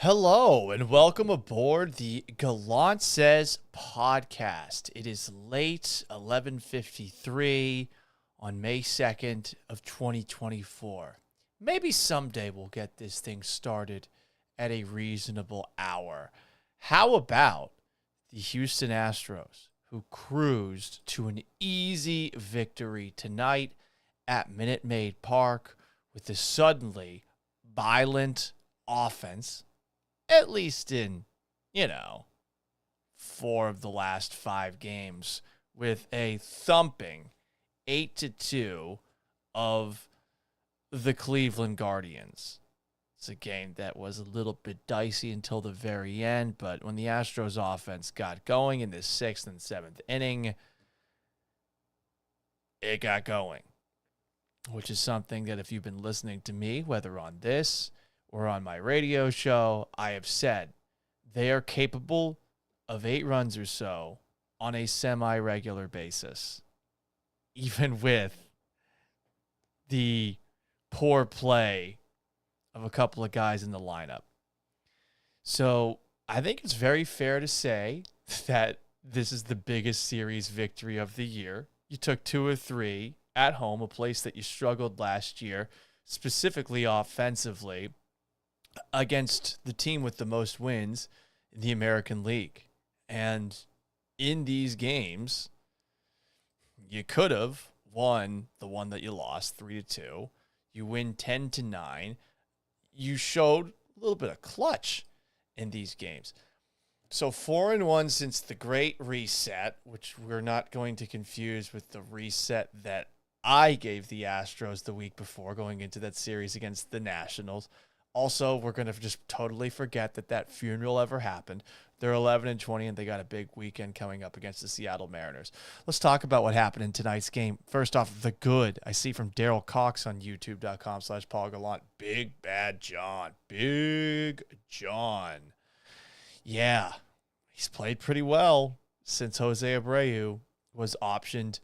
Hello and welcome aboard the Gallant Says podcast. It is late 11:53 on May 2nd of 2024. Maybe someday we'll get this thing started at a reasonable hour. How about the Houston Astros, who cruised to an easy victory tonight at Minute Maid Park with a suddenly violent offense, at least in, four of the last five games, with a thumping 8-2 of the Cleveland Guardians. It's a game that was a little bit dicey until the very end, but when the Astros offense got going in the sixth and seventh inning, it got going, which is something that if you've been listening to me, whether on this or on my radio show, I have said they are capable of 8 runs or so on a semi-regular basis, even with the poor play of a couple of guys in the lineup. So I think it's very fair to say that this is the biggest series victory of the year. You took 2 or 3 at home, a place that you struggled last year, specifically offensively, against the team with the most wins in the American League. And in these games, you could have won the one that you lost 3-2. You win 10-9. You showed a little bit of clutch in these games. So 4-1 since the great reset, which we're not going to confuse with the reset that I gave the Astros the week before going into that series against the Nationals. Also, we're going to just totally forget that funeral ever happened. They're 11-20, and they got a big weekend coming up against the Seattle Mariners. Let's talk about what happened in tonight's game. First off, the good. I see from Daryl Cox on youtube.com/Paul Gallant. Big Bad John. Big John. Yeah, he's played pretty well since Jose Abreu was optioned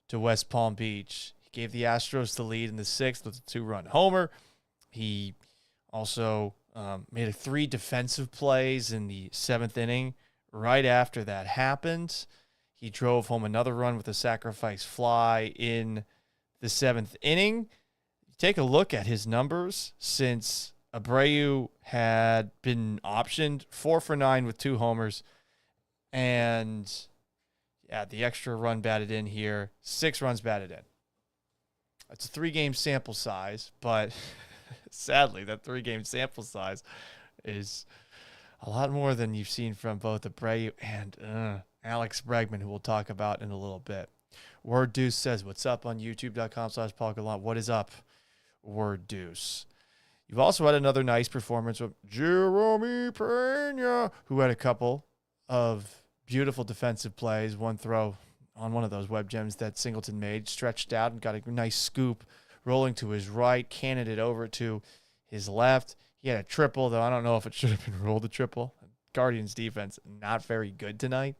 to West Palm Beach. He gave the Astros the lead in the sixth with a 2-run homer. He also made 3 defensive plays in the 7th inning. Right after that happened, he drove home another run with a sacrifice fly in the 7th inning. Take a look at his numbers since Abreu had been optioned. 4 for 9 with 2 homers. And, yeah, the extra run batted in here. 6 runs batted in. It's a 3-game sample size, but sadly, that 3-game sample size is a lot more than you've seen from both Abreu and Alex Bregman, who we'll talk about in a little bit. Word Deuce says, what's up on youtube.com/Paul Gallant? What is up, Word Deuce? You've also had another nice performance from Jeremy Pena, who had a couple of beautiful defensive plays. One throw on one of those web gems that Singleton made, stretched out and got a nice scoop, rolling to his right, cannoned it over to his left. He had a triple, though I don't know if it should have been ruled a triple. Guardians defense, not very good tonight.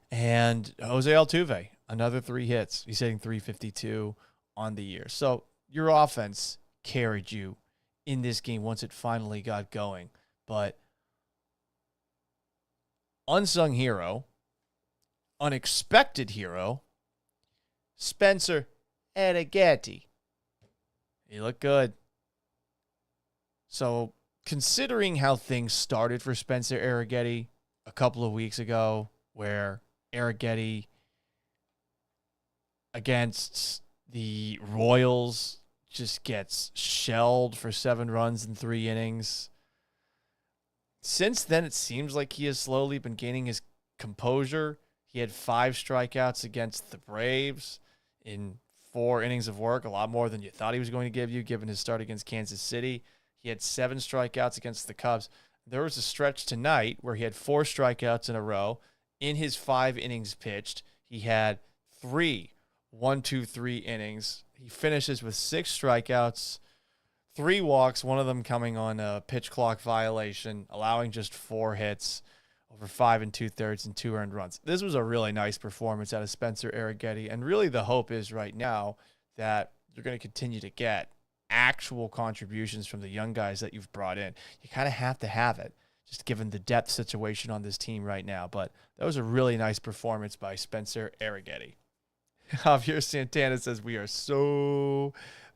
And Jose Altuve, another 3 hits. He's hitting .352 on the year. So your offense carried you in this game once it finally got going. But unsung hero, unexpected hero, Spencer Arrighetti. He looked good. So, considering how things started for Spencer Arrighetti a couple of weeks ago, where Arrighetti against the Royals just gets shelled for 7 runs in 3 innings. Since then, it seems like he has slowly been gaining his composure. He had 5 strikeouts against the Braves in 4 innings of work, a lot more than you thought he was going to give you, given his start against Kansas City. He had 7 strikeouts against the Cubs. There was a stretch tonight where he had 4 strikeouts in a row. In his 5 innings pitched, he had 3 1-2-3 innings. He finishes with 6 strikeouts, 3 walks, one of them coming on a pitch clock violation, allowing just 4 hits over 5 2/3 and 2 earned runs. This was a really nice performance out of Spencer Arrighetti, and really the hope is right now that you're going to continue to get actual contributions from the young guys that you've brought in. You kind of have to have it, just given the depth situation on this team right now. But that was a really nice performance by Spencer Arrighetti. Javier Santana says, we are so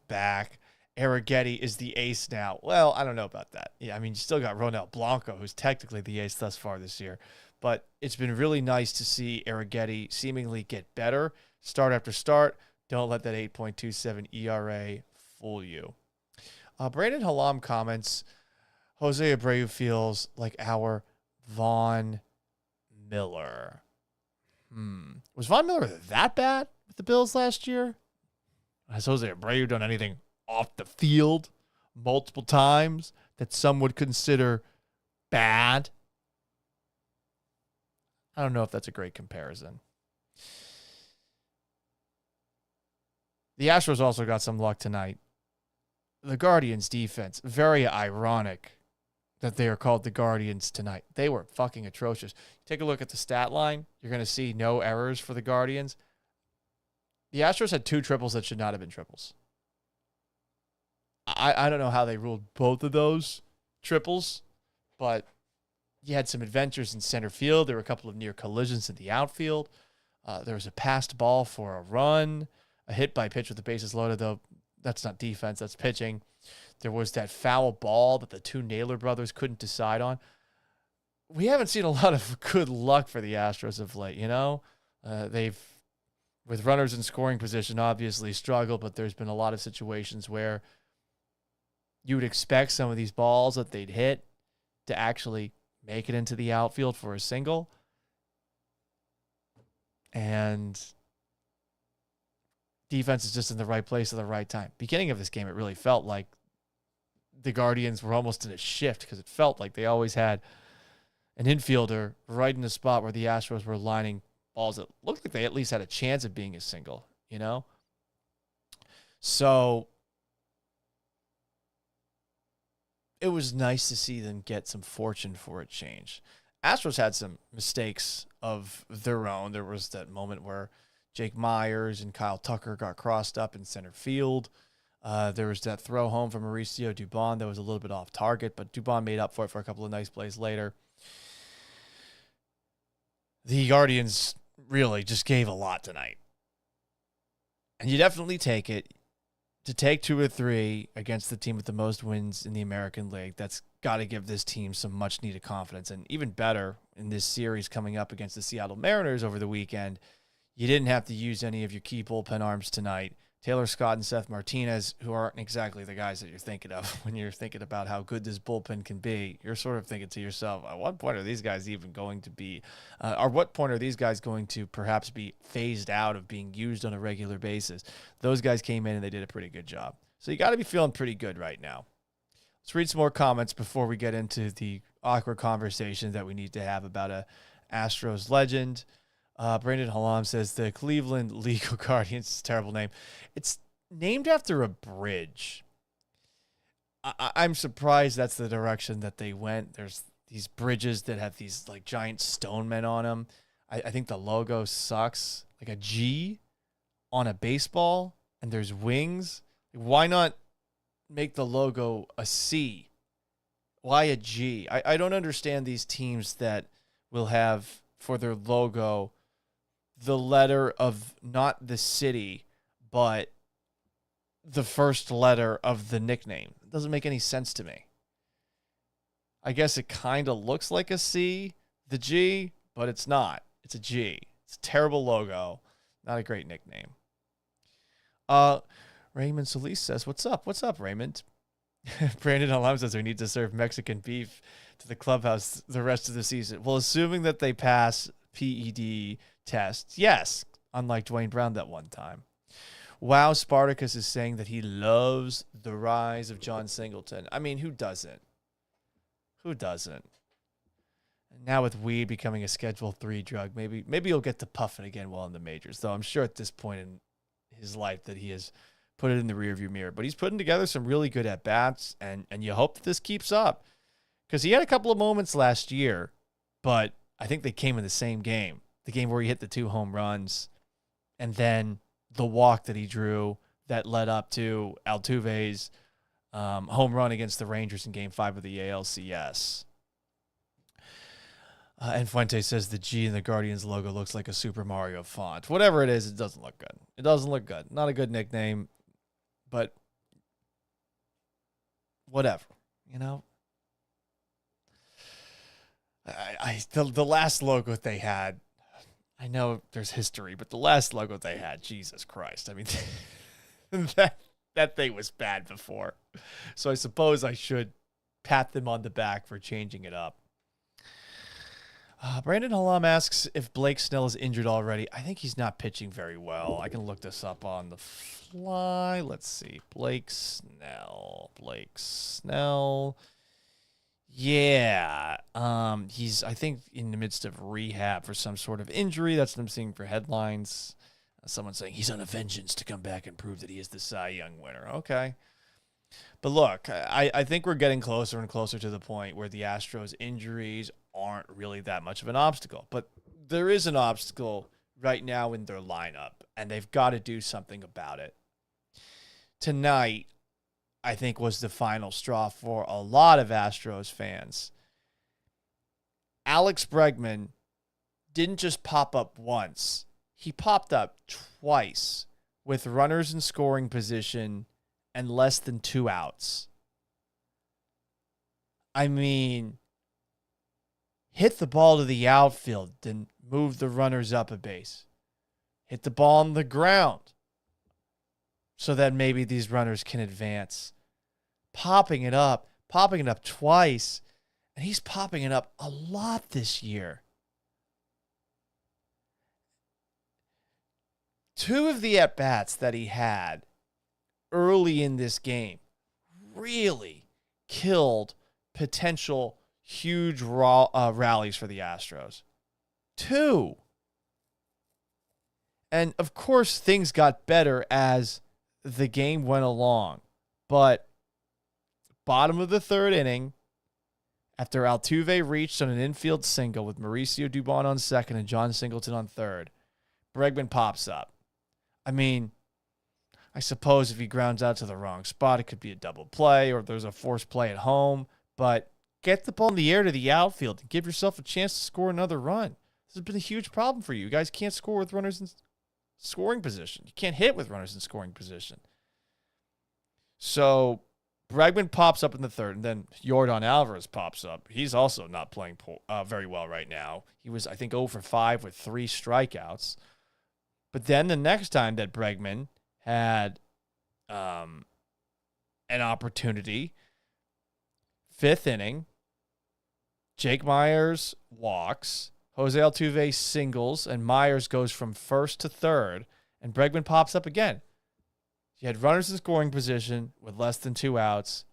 back. Arrighetti is the ace now. Well, I don't know about that. Yeah, I mean, you still got Ronel Blanco, who's technically the ace thus far this year. But it's been really nice to see Arrighetti seemingly get better start after start. Don't let that 8.27 ERA fool you. Brandon Halam comments, Jose Abreu feels like our Von Miller. Was Von Miller that bad with the Bills last year? Has Jose Abreu done anything off the field multiple times that some would consider bad? I don't know if that's a great comparison. The Astros also got some luck tonight. The Guardians defense, very ironic that they are called the Guardians tonight. They were fucking atrocious. Take a look at the stat line. You're going to see no errors for the Guardians. The Astros had 2 triples that should not have been triples. I don't know how they ruled both of those triples, but you had some adventures in center field. There were a couple of near collisions in the outfield. There was a passed ball for a run, a hit by pitch with the bases loaded, though that's not defense, that's pitching. There was that foul ball that the 2 Naylor brothers couldn't decide on. We haven't seen a lot of good luck for the Astros of late, you know? They've, with runners in scoring position, obviously struggled, but there's been a lot of situations where you would expect some of these balls that they'd hit to actually make it into the outfield for a single. And defense is just in the right place at the right time. Beginning of this game, it really felt like the Guardians were almost in a shift because it felt like they always had an infielder right in the spot where the Astros were lining balls that looked like they at least had a chance of being a single, you know? So it was nice to see them get some fortune for a change. Astros had some mistakes of their own. There was that moment where Jake Myers and Kyle Tucker got crossed up in center field. There was that throw home from Mauricio Dubon that was a little bit off target, but Dubon made up for it for a couple of nice plays later. The Guardians really just gave a lot tonight. And you definitely take it. To take 2 or 3 against the team with the most wins in the American League, that's got to give this team some much-needed confidence. And even better, in this series coming up against the Seattle Mariners over the weekend, you didn't have to use any of your key bullpen arms tonight. Taylor Scott and Seth Martinez, who aren't exactly the guys that you're thinking of when you're thinking about how good this bullpen can be. You're sort of thinking to yourself, at what point are these guys even going to be, or what point are these guys going to perhaps be phased out of being used on a regular basis? Those guys came in and they did a pretty good job. So you got to be feeling pretty good right now. Let's read some more comments before we get into the awkward conversation that we need to have about a Astros legend. Brandon Halam says the Cleveland Legal Guardians is a terrible name. It's named after a bridge. I'm surprised that's the direction that they went. There's these bridges that have these like giant stone men on them. I think the logo sucks. Like a G on a baseball and there's wings. Why not make the logo a C? Why a G? I don't understand these teams that will have for their logo the letter of not the city, but the first letter of the nickname. It doesn't make any sense to me. I guess it kind of looks like a C, the G, but it's not. It's a G. It's a terrible logo. Not a great nickname. Raymond Solis says, what's up? What's up, Raymond? Brandon Alam says we need to serve Mexican beef to the clubhouse the rest of the season. Well, assuming that they pass PED tests, yes, unlike Dwayne Brown that one time. Wow, Spartacus is saying that he loves the rise of John Singleton. I mean, who doesn't? Who doesn't? Now with weed becoming a Schedule III drug, maybe he'll get to puff it again while in the majors, though I'm sure at this point in his life that he has put it in the rearview mirror. But he's putting together some really good at-bats, and you hope that this keeps up. Because he had a couple of moments last year, but I think they came in the same game. The game where he hit the 2 home runs, and then the walk that he drew that led up to Altuve's home run against the Rangers in Game 5 of the ALCS. And Fuente says the G in the Guardians logo looks like a Super Mario font. Whatever it is, it doesn't look good. It doesn't look good. Not a good nickname, but whatever, you know. The last logo they had, I know there's history, but the last logo they had, Jesus Christ. I mean, that thing was bad before. So I suppose I should pat them on the back for changing it up. Brandon Halam asks if Blake Snell is injured already. I think he's not pitching very well. I can look this up on the fly. Let's see. Blake Snell. Yeah. He's, I think, in the midst of rehab for some sort of injury. That's what I'm seeing for headlines. Someone saying he's on a vengeance to come back and prove that he is the Cy Young winner. Okay. But look, I think we're getting closer and closer to the point where the Astros' injuries aren't really that much of an obstacle. But there is an obstacle right now in their lineup, and they've got to do something about it. Tonight, I think, was the final straw for a lot of Astros fans. Alex Bregman didn't just pop up once. He popped up twice with runners in scoring position and less than 2 outs. I mean, hit the ball to the outfield, then move the runners up a base. Hit the ball on the ground so that maybe these runners can advance. Popping it up twice, and he's popping it up a lot this year. 2 of the at-bats that he had early in this game really killed potential huge rallies for the Astros. 2. And, of course, things got better as the game went along. But bottom of the 3rd inning, after Altuve reached on an infield single with Mauricio Dubon on second and John Singleton on third, Bregman pops up. I mean, I suppose if he grounds out to the wrong spot, it could be a double play or there's a forced play at home. But get the ball in the air to the outfield and give yourself a chance to score another run. This has been a huge problem for you. You guys can't score with runners in scoring position. You can't hit with runners in scoring position. So Bregman pops up in the 3rd, and then Yordan Alvarez pops up. He's also not playing very well right now. He was, I think, 0 for 5 with 3 strikeouts. But then the next time that Bregman had an opportunity, 5th inning, Jake Myers walks, Jose Altuve singles, and Myers goes from 1st to 3rd, and Bregman pops up again. You had runners in scoring position with less than 2 outs,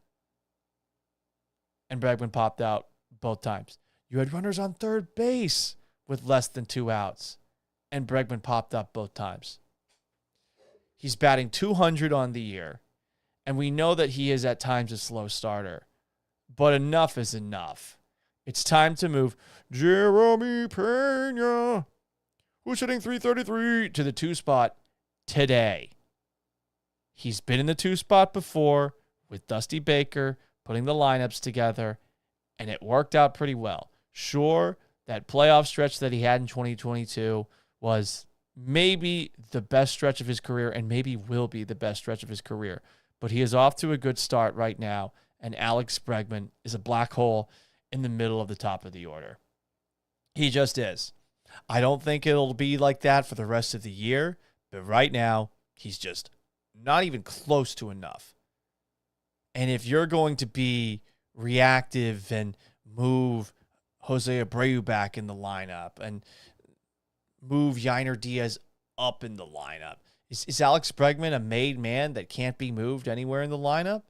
and Bregman popped out both times. You had runners on 3rd base with less than 2 outs, and Bregman popped up both times. He's batting .200 on the year, and we know that he is at times a slow starter, but enough is enough. It's time to move Jeremy Pena, who's hitting .333, to the 2 spot today. He's been in the 2 spot before with Dusty Baker, putting the lineups together, and it worked out pretty well. Sure, that playoff stretch that he had in 2022 was maybe the best stretch of his career and maybe will be the best stretch of his career. But he is off to a good start right now, and Alex Bregman is a black hole in the middle of the top of the order. He just is. I don't think it'll be like that for the rest of the year, but right now, he's just not even close to enough. And if you're going to be reactive and move Jose Abreu back in the lineup and move Yainer Diaz up in the lineup, is Alex Bregman a made man that can't be moved anywhere in the lineup?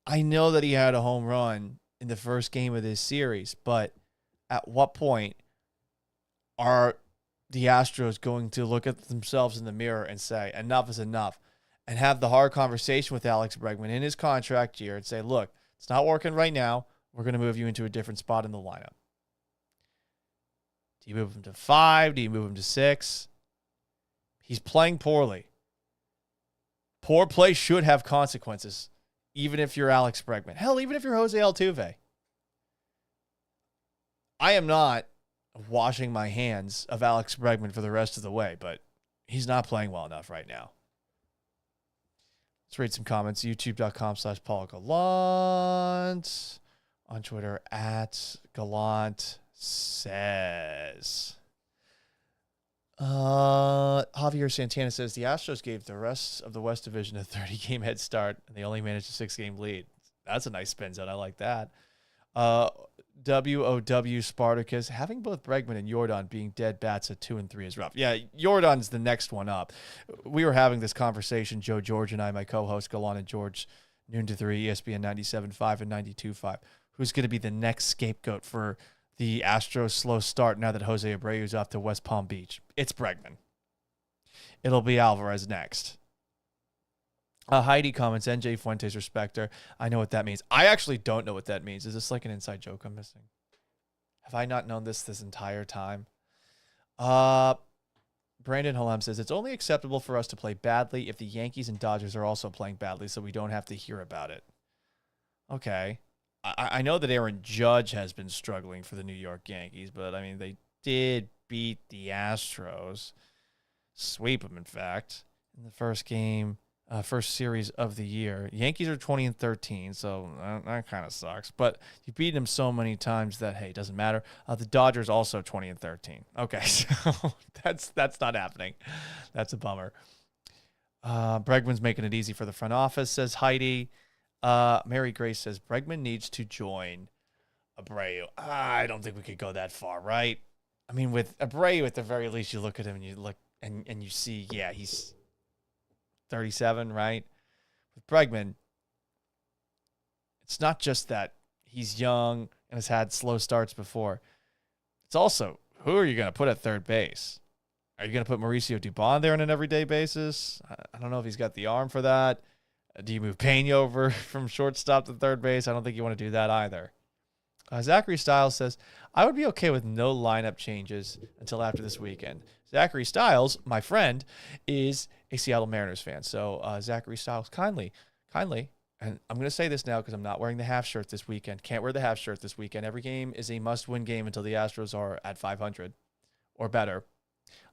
I know that he had a home run in the first game of this series, but at what point are the Astros going to look at themselves in the mirror and say, enough is enough, and have the hard conversation with Alex Bregman in his contract year and say, look, it's not working right now. We're going to move you into a different spot in the lineup. Do you move him to 5? Do you move him to 6? He's playing poorly. Poor play should have consequences, even if you're Alex Bregman. Hell, even if you're Jose Altuve. I am not washing my hands of Alex Bregman for the rest of the way, but he's not playing well enough right now. Let's read some comments. YouTube.com/Paul Gallant. On Twitter, @Gallant says. Javier Santana says the Astros gave the rest of the West Division a 30-game head start, and they only managed a 6-game lead. That's a nice spin zone. I like that. WOW Spartacus, having both Bregman and Yordan being dead bats at 2 and 3 is rough. Yeah, Yordan's the next one up. We were having this conversation, Joe George and I, my co-host Gallant and George, noon to 3, ESPN 97.5 and 92.5. Who's going to be the next scapegoat for the Astros' slow start now that Jose Abreu's off to West Palm Beach? It's Bregman. It'll be Alvarez next. Heidi comments, NJ Fuentes Respecter. I know what that means. I actually don't know what that means. Is this like an inside joke I'm missing? Have I not known this entire time? Brandon Halem says, it's only acceptable for us to play badly if the Yankees and Dodgers are also playing badly, so we don't have to hear about it. Okay. I know that Aaron Judge has been struggling for the New York Yankees, but, I mean, they did beat the Astros. Sweep them, in fact, in the first game, first series of the year. Yankees are 20-13, so that kind of sucks. But you beat them so many times that, hey, it doesn't matter. The Dodgers also 20-13. Okay, so that's not happening. That's a bummer. Bregman's making it easy for the front office, says Heidi. Mary Grace says Bregman needs to join Abreu. I don't think we could go that far, right? I mean, with Abreu, at the very least, you look at him and you look and you see, yeah, he's 37, right? With Bregman, it's not just that he's young and has had slow starts before. It's also, who are you going to put at third base? Are you going to put Mauricio Dubon there on an everyday basis? I don't know if he's got the arm for that. Do you move Pena over from shortstop to third base? I don't think you want to do that either. Zachary Stiles says, I would be okay with no lineup changes until after this weekend. Zachary Stiles, my friend, is a Seattle Mariners fan. So Zachary Stiles, kindly, and I'm going to say this now because I'm not wearing the half shirt this weekend. Can't wear the half shirt this weekend. Every game is a must-win game until the Astros are at 500 or better.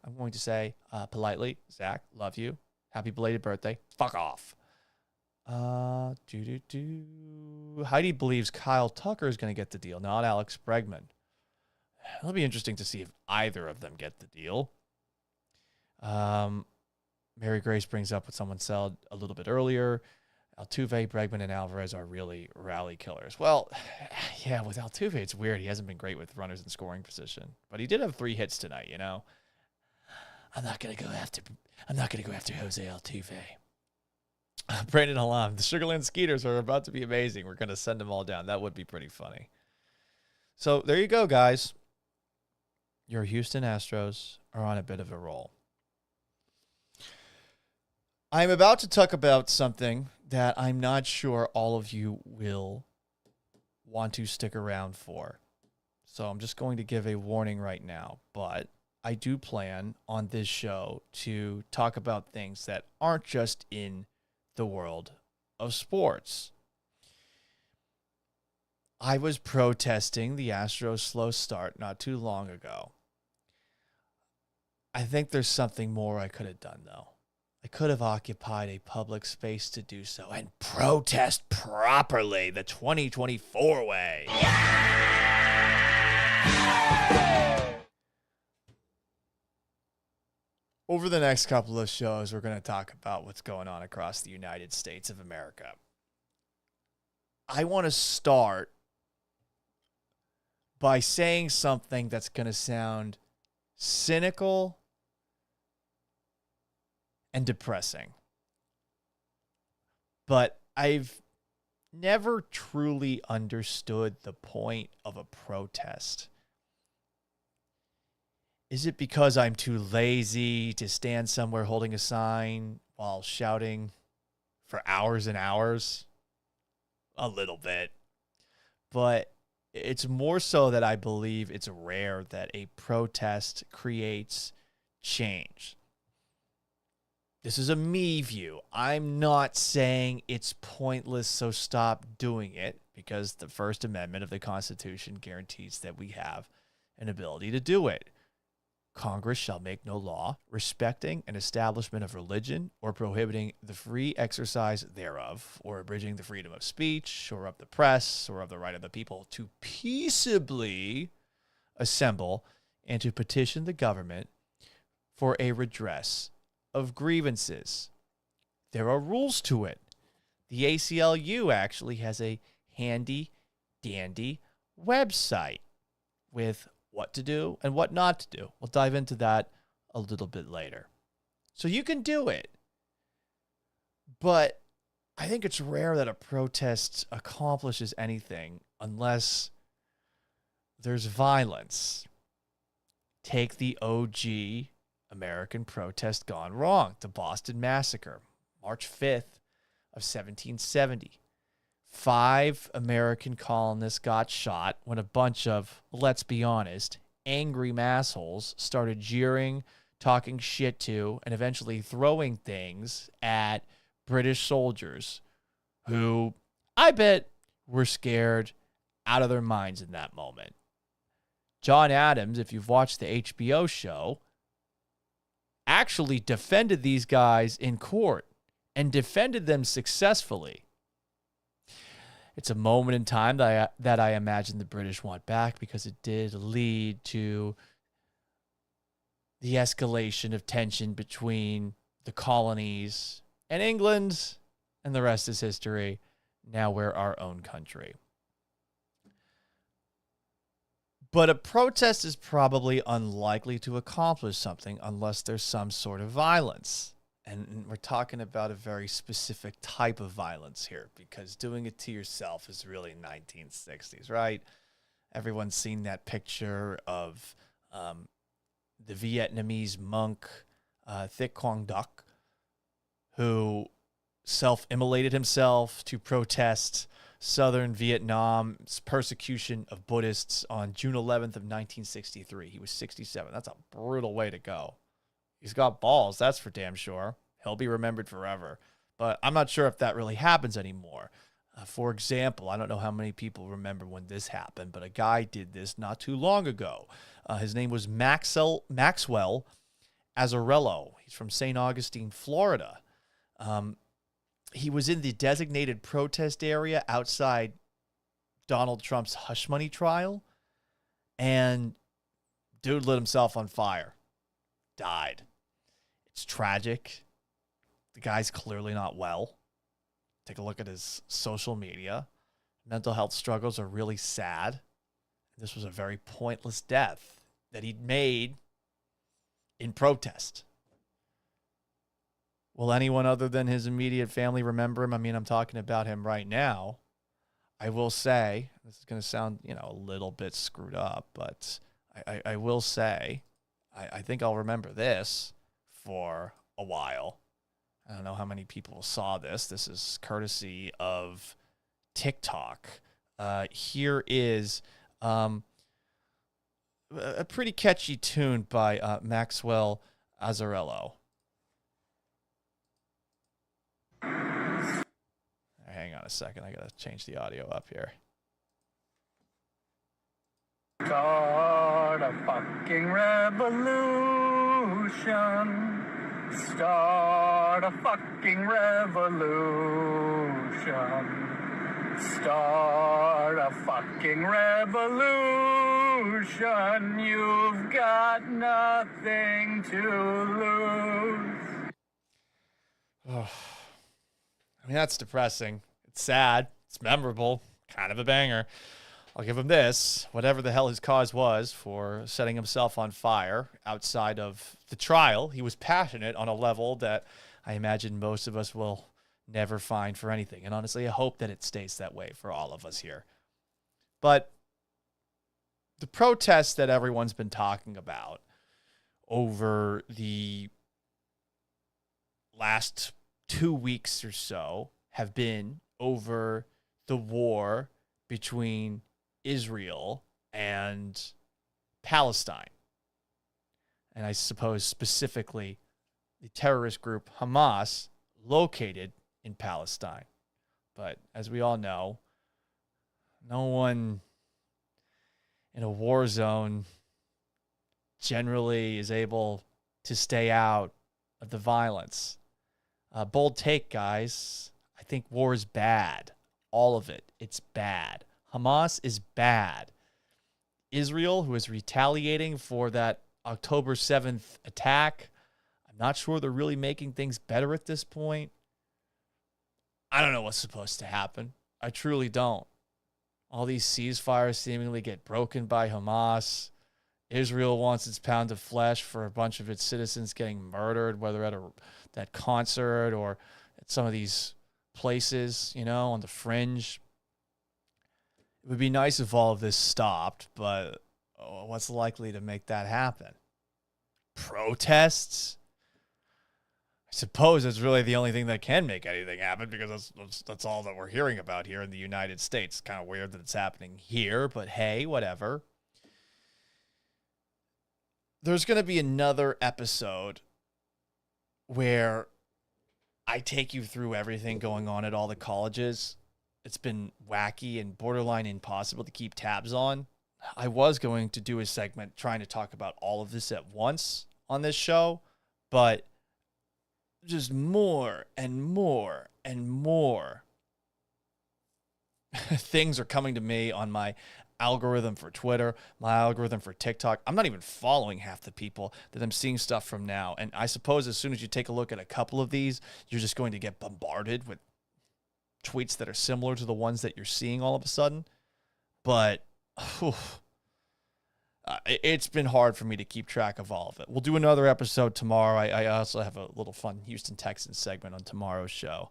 I'm going to say politely, Zach, love you. Happy belated birthday. Fuck off. Heidi believes Kyle Tucker is going to get the deal, not Alex Bregman. It'll be interesting to see if either of them get the deal. Mary Grace brings up what someone said a little bit earlier. Altuve, Bregman, and Alvarez are really rally killers. Well, yeah, with Altuve, it's weird. He hasn't been great with runners in scoring position, but he did have 3 hits tonight. You know, I'm not gonna go after Jose Altuve. Brandon Halam, the Sugarland Skeeters are about to be amazing. We're going to send them all down. That would be pretty funny. So there you go, guys. Your Houston Astros are on a bit of a roll. I'm about to talk about something that I'm not sure all of you will want to stick around for. So I'm just going to give a warning right now. But I do plan on this show to talk about things that aren't just in the world of sports. I was protesting the Astros' slow start not too long ago. I think there's something more I could have done, though. I could have occupied a public space to do so and protest properly the 2024 way. Over the next couple of shows, we're going to talk about what's going on across the United States of America. I want to start by saying something that's going to sound cynical and depressing. But I've never truly understood the point of a protest. Is it because I'm too lazy to stand somewhere holding a sign while shouting for hours and hours? A little bit. But it's more so that I believe it's rare that a protest creates change. This is a me view. I'm not saying it's pointless, so stop doing it, because the First Amendment of the Constitution guarantees that we have an ability to do it. Congress shall make no law respecting an establishment of religion or prohibiting the free exercise thereof, or abridging the freedom of speech or of the press or of the right of the people to peaceably assemble and to petition the government for a redress of grievances. There are rules to it. The ACLU actually has a handy dandy website with what to do and what not to do. We'll dive into that a little bit later. So you can do it. But I think it's rare that a protest accomplishes anything unless there's violence. Take the OG American protest gone wrong, the Boston Massacre, March 5th of 1770. 5 American colonists got shot when a bunch of, let's be honest, angry massholes started jeering, talking shit to, and eventually throwing things at British soldiers who, I bet, were scared out of their minds in that moment. John Adams, if you've watched the HBO show, actually defended these guys in court and defended them successfully. It's a moment in time that I imagine the British want back, because it did lead to the escalation of tension between the colonies and England, and the rest is history. Now we're our own country. But a protest is probably unlikely to accomplish something unless there's some sort of violence. And we're talking about a very specific type of violence here, because doing it to yourself is really 1960s, right? Everyone's seen that picture of the Vietnamese monk, Thich Quang Duc, who self-immolated himself to protest Southern Vietnam's persecution of Buddhists on June 11th of 1963. He was 67. That's a brutal way to go. He's got balls, that's for damn sure. He'll be remembered forever. But I'm not sure if that really happens anymore. For example, I don't know how many people remember when this happened, but a guy did this not too long ago. His name was Maxwell Azzarello. He's from St. Augustine, Florida. He was in the designated protest area outside Donald Trump's hush money trial, and dude lit himself on fire. Died. It's tragic. The guy's clearly not well. Take a look at his social media. Mental health struggles are really sad. This was a very pointless death that he'd made in protest. Will anyone other than his immediate family remember him? I mean, I'm talking about him right now. I will say, this is going to sound, a little bit screwed up, but I will say, I think I'll remember this for a while. I don't know how many people saw this. This is courtesy of TikTok. Here is a pretty catchy tune by Maxwell Azzarello. Hang on a second. I got to change the audio up here. Start a fucking revolution. Start a fucking revolution. Start a fucking revolution. You've got nothing to lose. I mean, that's depressing. It's sad. It's memorable. Kind of a banger. I'll give him this. Whatever the hell his cause was for setting himself on fire outside of the trial, he was passionate on a level that I imagine most of us will never find for anything. And honestly, I hope that it stays that way for all of us here. But the protests that everyone's been talking about over the last 2 weeks or so have been over the war between Israel and Palestine. And I suppose specifically the terrorist group Hamas located in Palestine. But as we all know, no one in a war zone generally is able to stay out of the violence. Bold take, guys. I think war is bad. All of it. It's bad. Hamas is bad. Israel, who is retaliating for that October 7th attack, I'm not sure they're really making things better at this point. I don't know what's supposed to happen. I truly don't. All these ceasefires seemingly get broken by Hamas. Israel wants its pound of flesh for a bunch of its citizens getting murdered, whether at that concert or at some of these places, on the fringe. It would be nice if all of this stopped, but what's likely to make that happen? Protests? I suppose it's really the only thing that can make anything happen, because that's all that we're hearing about here in the United States. It's kind of weird that it's happening here, but hey, whatever. There's going to be another episode where I take you through everything going on at all the colleges. It's been wacky and borderline impossible to keep tabs on. I was going to do a segment trying to talk about all of this at once on this show, but just more and more and more things are coming to me on my algorithm for Twitter, my algorithm for TikTok. I'm not even following half the people that I'm seeing stuff from now. And I suppose as soon as you take a look at a couple of these, you're just going to get bombarded with tweets that are similar to the ones that you're seeing all of a sudden. But it's been hard for me to keep track of all of it. We'll do another episode tomorrow. I also have a little fun Houston Texans segment on tomorrow's show.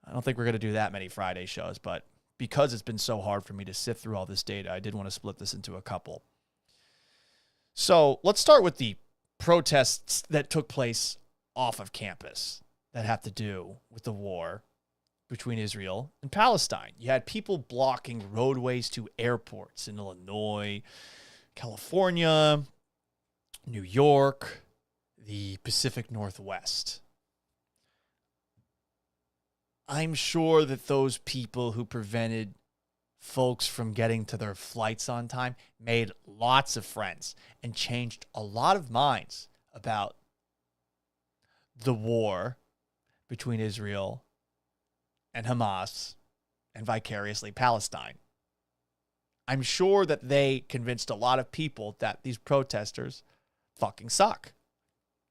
I don't think we're going to do that many Friday shows, but because it's been so hard for me to sift through all this data, I did want to split this into a couple. So let's start with the protests that took place off of campus that have to do with the war between Israel and Palestine. You had people blocking roadways to airports in Illinois, California, New York, the Pacific Northwest. I'm sure that those people who prevented folks from getting to their flights on time made lots of friends and changed a lot of minds about the war between Israel and Hamas and vicariously Palestine. I'm sure that they convinced a lot of people that these protesters fucking suck.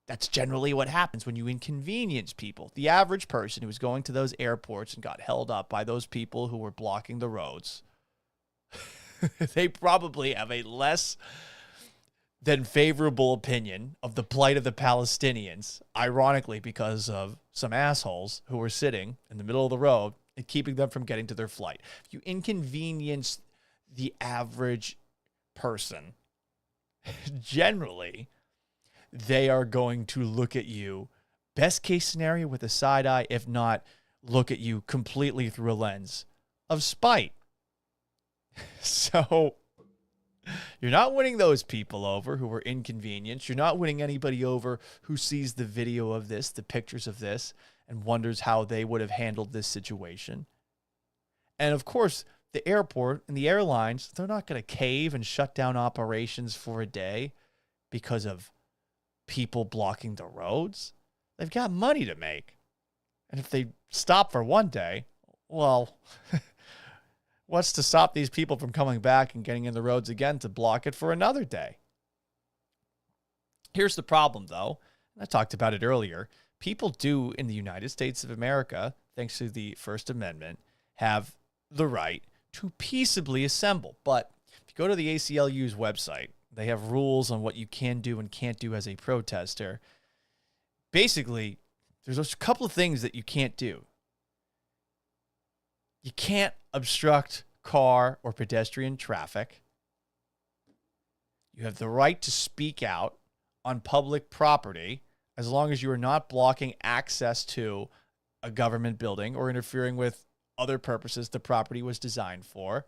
That's generally what happens when you inconvenience people. The average person who was going to those airports and got held up by those people who were blocking the roads, they probably have a less than favorable opinion of the plight of the Palestinians, ironically because of some assholes who were sitting in the middle of the road and keeping them from getting to their flight. If you inconvenience the average person, generally, they are going to look at you, best case scenario, with a side eye, if not look at you completely through a lens of spite. So you're not winning those people over who were inconvenienced. You're not winning anybody over who sees the video of this, the pictures of this, and wonders how they would have handled this situation. And of course, the airport and the airlines, they're not going to cave and shut down operations for a day because of people blocking the roads. They've got money to make. And if they stop for one day, well, what's to stop these people from coming back and getting in the roads again to block it for another day? Here's the problem, though. And I talked about it earlier. People do in the United States of America, thanks to the First Amendment, have the right to peaceably assemble. But if you go to the ACLU's website, they have rules on what you can do and can't do as a protester. Basically, there's a couple of things that you can't do. You can't obstruct car or pedestrian traffic. You have the right to speak out on public property as long as you are not blocking access to a government building or interfering with other purposes the property was designed for.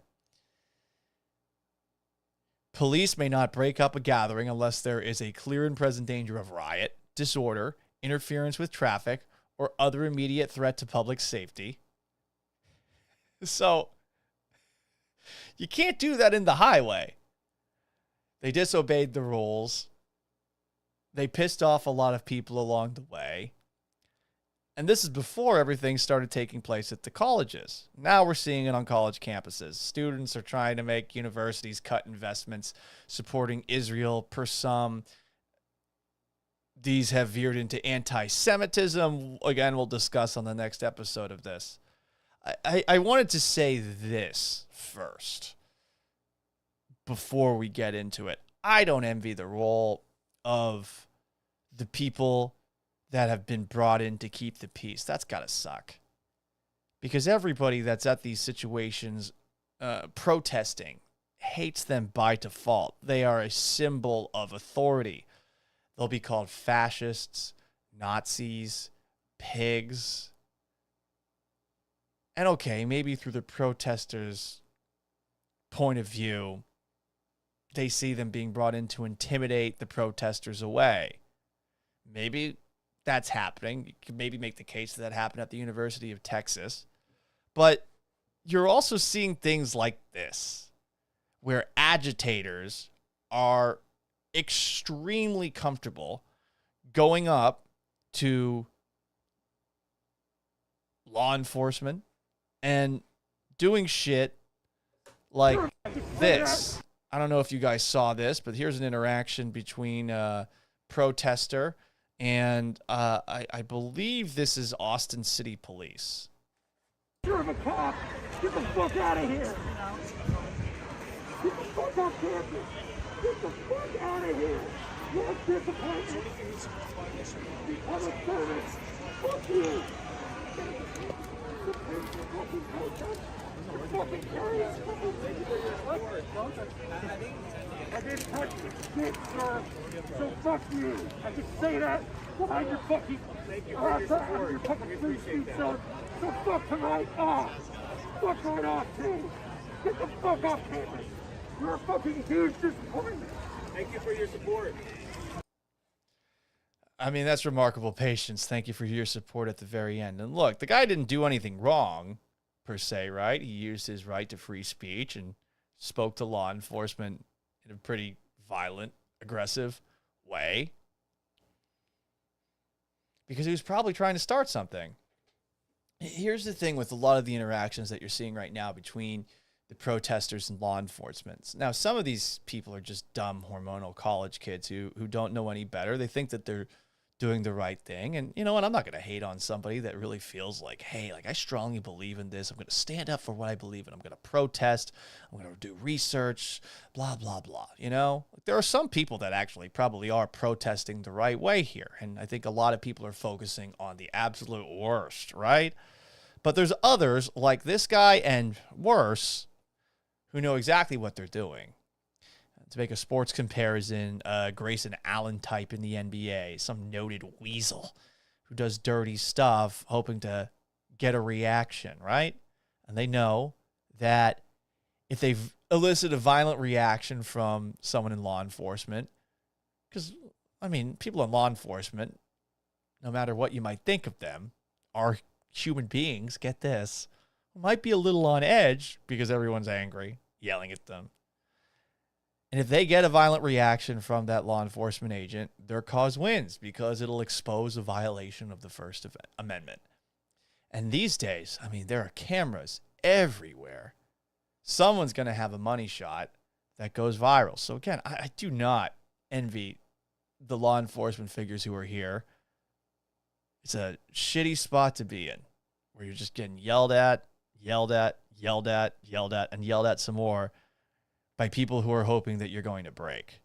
Police may not break up a gathering unless there is a clear and present danger of riot, disorder, interference with traffic, or other immediate threat to public safety. So you can't do that in the highway. They disobeyed the rules. They pissed off a lot of people along the way. And this is before everything started taking place at the colleges. Now we're seeing it on college campuses. Students are trying to make universities cut investments supporting Israel per some. These have veered into anti-Semitism. Again, we'll discuss on the next episode of this. I wanted to say this first before we get into it. I don't envy the role of the people that have been brought in to keep the peace. That's got to suck. Because everybody that's at these situations protesting hates them by default. They are a symbol of authority. They'll be called fascists, Nazis, pigs. And okay, maybe through the protesters' point of view, they see them being brought in to intimidate the protesters away. Maybe that's happening. You could maybe make the case that happened at the University of Texas. But you're also seeing things like this, where agitators are extremely comfortable going up to law enforcement and doing shit like this. I don't know if you guys saw this, but here's an interaction between a protester and I believe this is Austin City Police. You're a cop. Get the fuck out of here. Get the fuck off campus. Get the fuck out of here. You're a disappointment. The other service. Fuck you. You're fucking curious. I didn't touch the shit, sir. So fuck you. I can say that behind your fucking your fucking free speech, sir. So fuck tonight off. Fuck right off, too. Get the fuck off campus. You're a fucking huge disappointment. Thank you for your support. I mean, that's remarkable patience. Thank you for your support at the very end. And look, the guy didn't do anything wrong, per se, right? He used his right to free speech and spoke to law enforcement in a pretty violent, aggressive way. Because he was probably trying to start something. Here's the thing with a lot of the interactions that you're seeing right now between the protesters and law enforcement. Now, some of these people are just dumb, hormonal college kids who don't know any better. They think that they're doing the right thing. And you know what? I'm not going to hate on somebody that really feels like, hey, like I strongly believe in this. I'm going to stand up for what I believe in. I'm going to protest. I'm going to do research, blah, blah, blah. You know, there are some people that actually probably are protesting the right way here. And I think a lot of people are focusing on the absolute worst, right? But there's others like this guy and worse who know exactly what they're doing. To make a sports comparison, Grayson Allen type in the NBA, some noted weasel who does dirty stuff hoping to get a reaction, right? And they know that if they elicit a violent reaction from someone in law enforcement, because, I mean, people in law enforcement, no matter what you might think of them, are human beings, get this, might be a little on edge because everyone's angry, yelling at them. And if they get a violent reaction from that law enforcement agent, their cause wins because it'll expose a violation of the First Amendment. And these days, I mean, there are cameras everywhere. Someone's going to have a money shot that goes viral. So again, I do not envy the law enforcement figures who are here. It's a shitty spot to be in where you're just getting yelled at, yelled at, yelled at, yelled at, and yelled at some more by people who are hoping that you're going to break.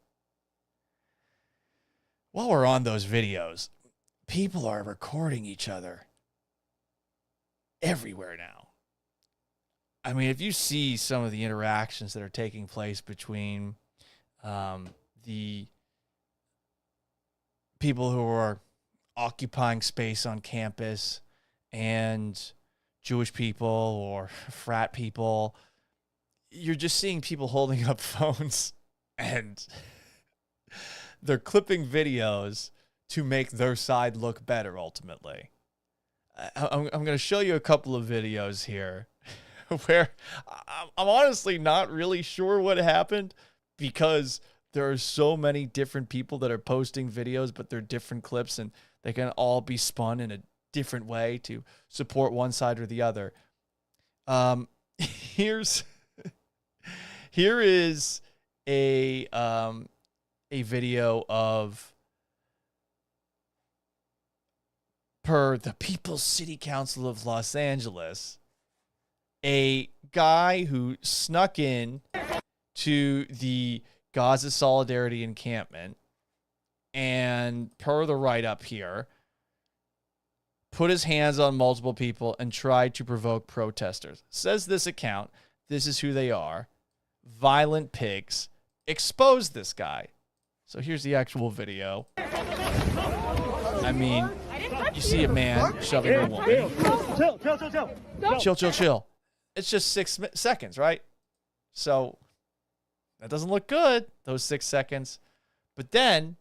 While we're on those videos, people are recording each other everywhere now. I mean, if you see some of the interactions that are taking place between the people who are occupying space on campus and Jewish people or frat people, you're just seeing people holding up phones and they're clipping videos to make their side look better ultimately. I'm going to show you a couple of videos here where I'm honestly not really sure what happened, because there are so many different people that are posting videos, but they're different clips and they can all be spun in a different way to support one side or the other. Here is a video of, per the People's City Council of Los Angeles, a guy who snuck in to the Gaza Solidarity encampment and, per the write-up here, put his hands on multiple people and tried to provoke protesters. Says this account, this is who they are, violent pigs, expose this guy. So here's the actual video. I mean, you see a man shoving a woman. Chill. It's just 6 seconds, right? So that doesn't look good, those 6 seconds. But then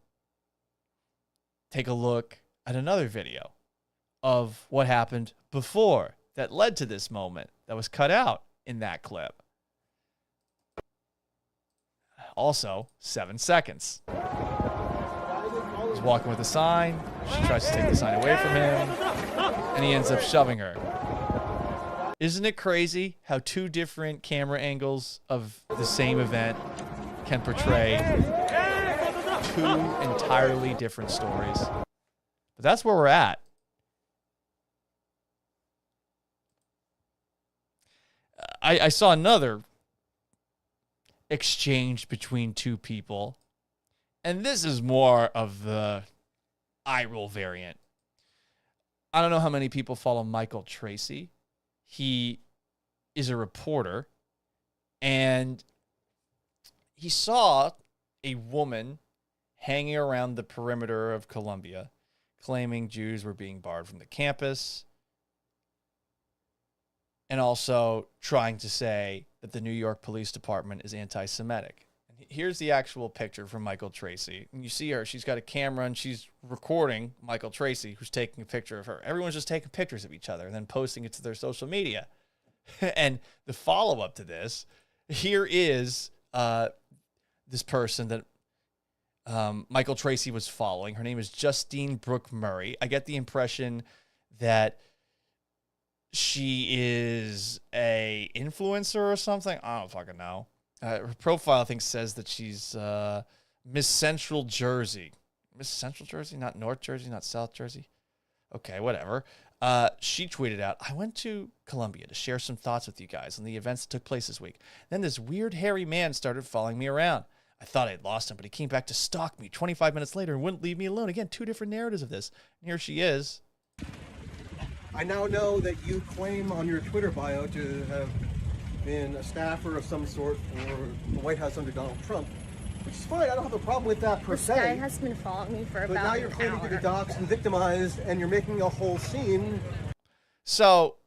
take a look at another video of what happened before that led to this moment that was cut out in that clip. Also, 7 seconds. He's walking with a sign. She tries to take the sign away from him, and he ends up shoving her. Isn't it crazy how 2 different camera angles of the same event can portray 2 entirely different stories? But that's where we're at. I saw another exchange between 2 people, and this is more of the eye roll variant. I don't know how many people follow Michael Tracy. He is a reporter, and he saw a woman hanging around the perimeter of Columbia, claiming Jews were being barred from the campus, and also trying to say that the New York Police Department is anti-Semitic. And here's the actual picture from Michael Tracy. And you see her, she's got a camera, and she's recording Michael Tracy, who's taking a picture of her. Everyone's just taking pictures of each other and then posting it to their social media. And the follow-up to this, here is this person that Michael Tracy was following. Her name is Justine Brooke Murray. I get the impression that she is a influencer or something. I don't fucking know. Her profile, I think, says that she's Miss Central Jersey. Miss Central Jersey? Not North Jersey, not South Jersey? Okay, whatever. She tweeted out, I went to Columbia to share some thoughts with you guys on the events that took place this week. Then this weird hairy man started following me around. I thought I'd lost him, but he came back to stalk me 25 minutes later and wouldn't leave me alone. Again, 2 different narratives of this. And here she is. I now know that you claim on your Twitter bio to have been a staffer of some sort for the White House under Donald Trump, which is fine. I don't have a problem with that per se. This guy has been following me for but about now you're claiming to be doxxed and victimized, and you're making a whole scene. So,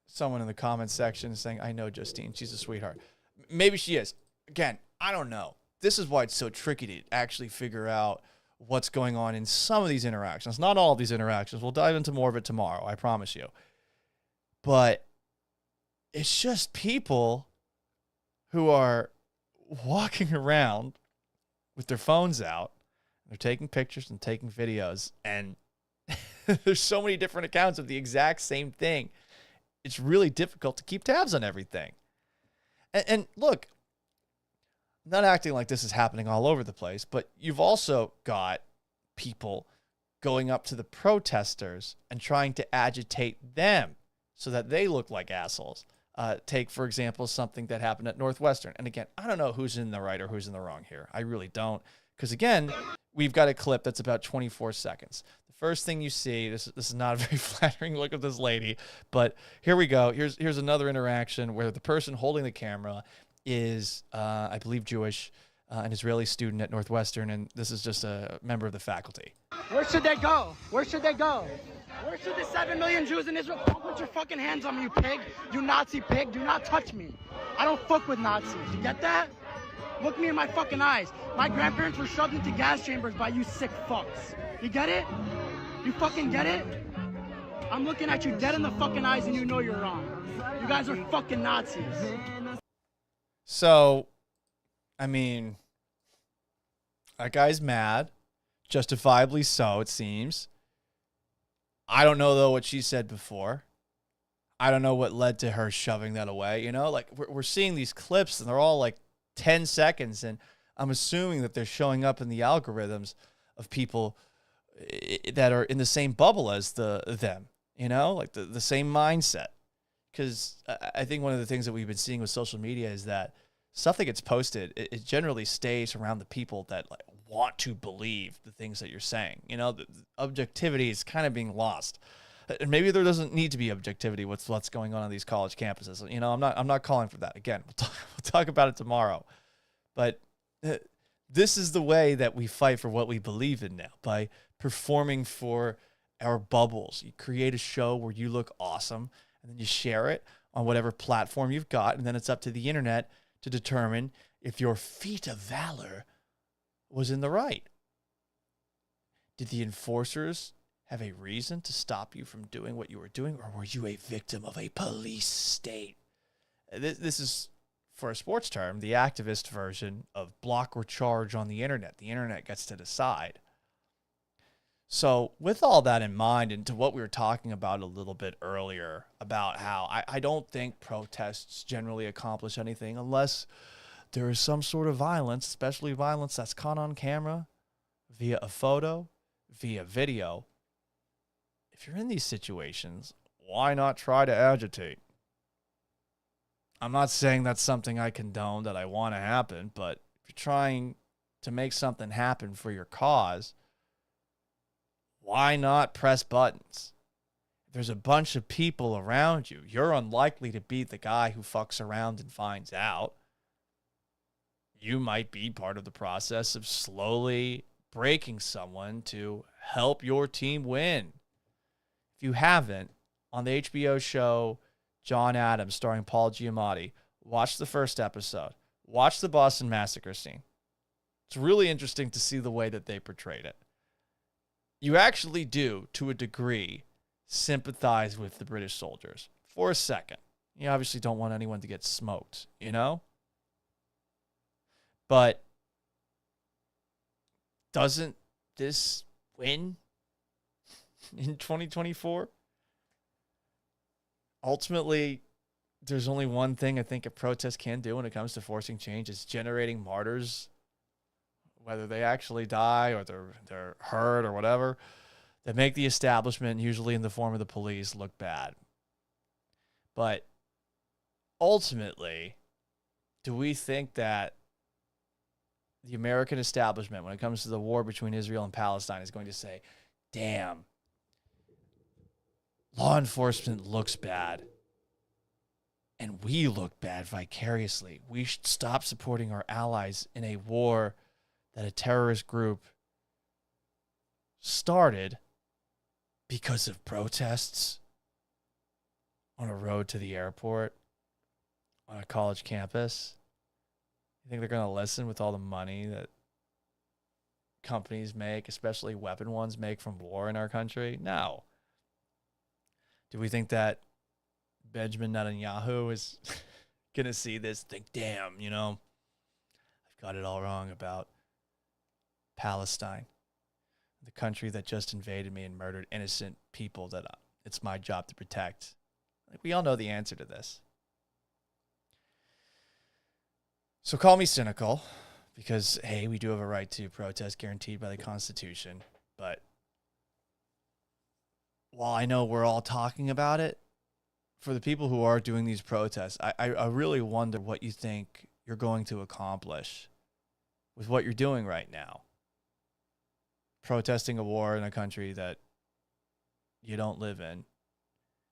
someone in the comments section is saying, I know Justine, she's a sweetheart. Maybe she is. Again, I don't know. This is why it's so tricky to actually figure out what's going on in some of these interactions. Not all of these interactions. We'll dive into more of it tomorrow, I promise you. But it's just people who are walking around with their phones out. They're taking pictures and taking videos. And there's so many different accounts of the exact same thing. It's really difficult to keep tabs on everything. And look, I'm not acting like this is happening all over the place, but you've also got people going up to the protesters and trying to agitate them so that they look like assholes. Take, for example, something that happened at Northwestern. And again, I don't know who's in the right or who's in the wrong here. I really don't. Because again, we've got a clip that's about 24 seconds. The first thing you see, this is not a very flattering look of this lady, but here we go. Here's another interaction where the person holding the camera is, I believe, Jewish, an Israeli student at Northwestern, and this is just a member of the faculty. Where should they go? Where should they go? Where should the 7 million Jews in Israel? Don't put your fucking hands on me, you pig. You Nazi pig. Do not touch me. I don't fuck with Nazis. You get that? Look me in my fucking eyes. My grandparents were shoved into gas chambers by you sick fucks. You get it? You fucking get it? I'm looking at you dead in the fucking eyes and you know you're wrong. You guys are fucking Nazis. So, I mean, that guy's mad. Justifiably so, it seems. I don't know, though, what she said before. I don't know what led to her shoving that away. You know, like we're seeing these clips and they're all like 10 seconds. And I'm assuming that they're showing up in the algorithms of people that are in the same bubble as them, you know, like the same mindset. Because I think one of the things that we've been seeing with social media is that stuff that gets posted, it generally stays around the people that like want to believe the things that you're saying. You know, the objectivity is kind of being lost. And maybe there doesn't need to be objectivity with what's going on these college campuses. You know, I'm not calling for that. Again, we'll talk about it tomorrow. But this is the way that we fight for what we believe in now, by performing for our bubbles. You create a show where you look awesome, and then you share it on whatever platform you've got, and then it's up to the internet to determine if your feat of valor was in the right. Did the enforcers have a reason to stop you from doing what you were doing, or were you a victim of a police state? This is, for a sports term, the activist version of block or charge on the internet. The internet gets to decide. So with all that in mind, and to what we were talking about a little bit earlier, about how I don't think protests generally accomplish anything unless there is some sort of violence, especially violence that's caught on camera, via a photo, via video. If you're in these situations, why not try to agitate? I'm not saying that's something I condone, that I want to happen, but if you're trying to make something happen for your cause, why not press buttons? If there's a bunch of people around you, you're unlikely to be the guy who fucks around and finds out. You might be part of the process of slowly breaking someone to help your team win. If you haven't, on the HBO show John Adams starring Paul Giamatti, watch the first episode. Watch the Boston Massacre scene. It's really interesting to see the way that they portrayed it. You actually do, to a degree, sympathize with the British soldiers for a second. You obviously don't want anyone to get smoked, you know? But doesn't this win in 2024? Ultimately, there's only one thing I think a protest can do when it comes to forcing change, is generating martyrs, whether they actually die or they're hurt or whatever, that make the establishment, usually in the form of the police, look bad. But ultimately, do we think that the American establishment, when it comes to the war between Israel and Palestine, is going to say, damn, law enforcement looks bad, and we look bad vicariously. We should stop supporting our allies in a war that a terrorist group started because of protests on a road to the airport, on a college campus? You think they're going to listen with all the money that companies make, especially weapon ones, make from war in our country? No. Do we think that Benjamin Netanyahu is going to see this and think, damn, you know, I've got it all wrong about Palestine, the country that just invaded me and murdered innocent people that it's my job to protect? Like, we all know the answer to this. So call me cynical, because, hey, we do have a right to protest guaranteed by the Constitution. But while I know we're all talking about it, for the people who are doing these protests, I really wonder what you think you're going to accomplish with what you're doing right now. Protesting a war in a country that you don't live in,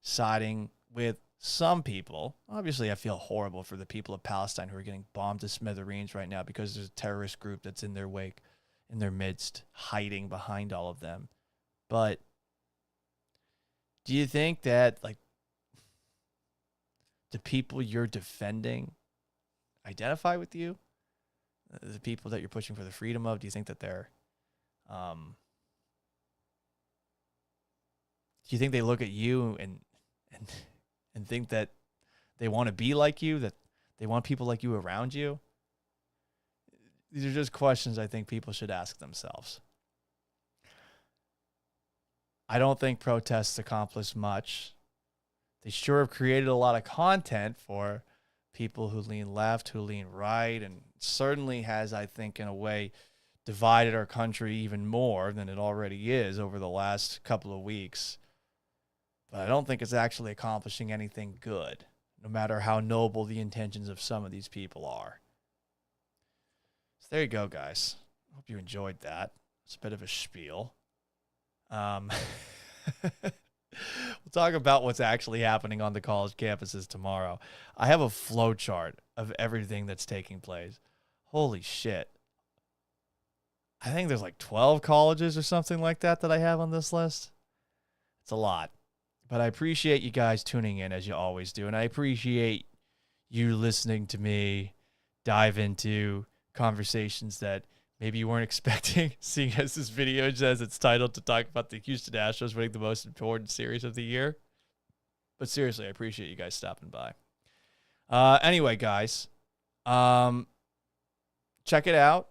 siding with some people. Obviously, I feel horrible for the people of Palestine who are getting bombed to smithereens right now because there's a terrorist group that's in their wake, in their midst, hiding behind all of them. But do you think that, like, the people you're defending identify with you? The people that you're pushing for the freedom of, do you think that they're, do you think they look at you and think that they want to be like you, that they want people like you around you? These are just questions I think people should ask themselves. I don't think protests accomplish much. They sure have created a lot of content for people who lean left, who lean right, and certainly has, I think, in a way, divided our country even more than it already is over the last couple of weeks. But I don't think it's actually accomplishing anything good, no matter how noble the intentions of some of these people are. So there you go, guys. Hope you enjoyed that. It's a bit of a spiel. We'll talk about what's actually happening on the college campuses tomorrow. I have a flow chart of everything that's taking place. Holy shit. I think there's like 12 colleges or something like that I have on this list. It's a lot. But I appreciate you guys tuning in as you always do. And I appreciate you listening to me dive into conversations that maybe you weren't expecting, seeing as this video says it's titled to talk about the Houston Astros winning the most important series of the year. But seriously, I appreciate you guys stopping by. Anyway, guys, check it out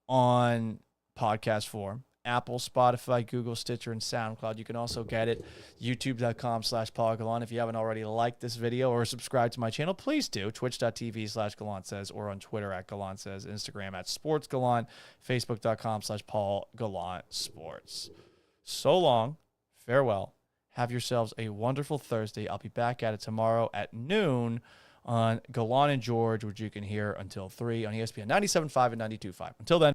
on podcast form. Apple, Spotify, Google, Stitcher, and SoundCloud. You can also get it youtube.com/PaulGallant. If you haven't already liked this video or subscribed to my channel, please do. Twitch.tv/GallantSays or on Twitter @GallantSays, Instagram @SportsGallant, Facebook.com/PaulGallantSports. So long. Farewell. Have yourselves a wonderful Thursday. I'll be back at it tomorrow at noon on Gallant and George, which you can hear until 3 on ESPN 97.5 and 92.5. Until then.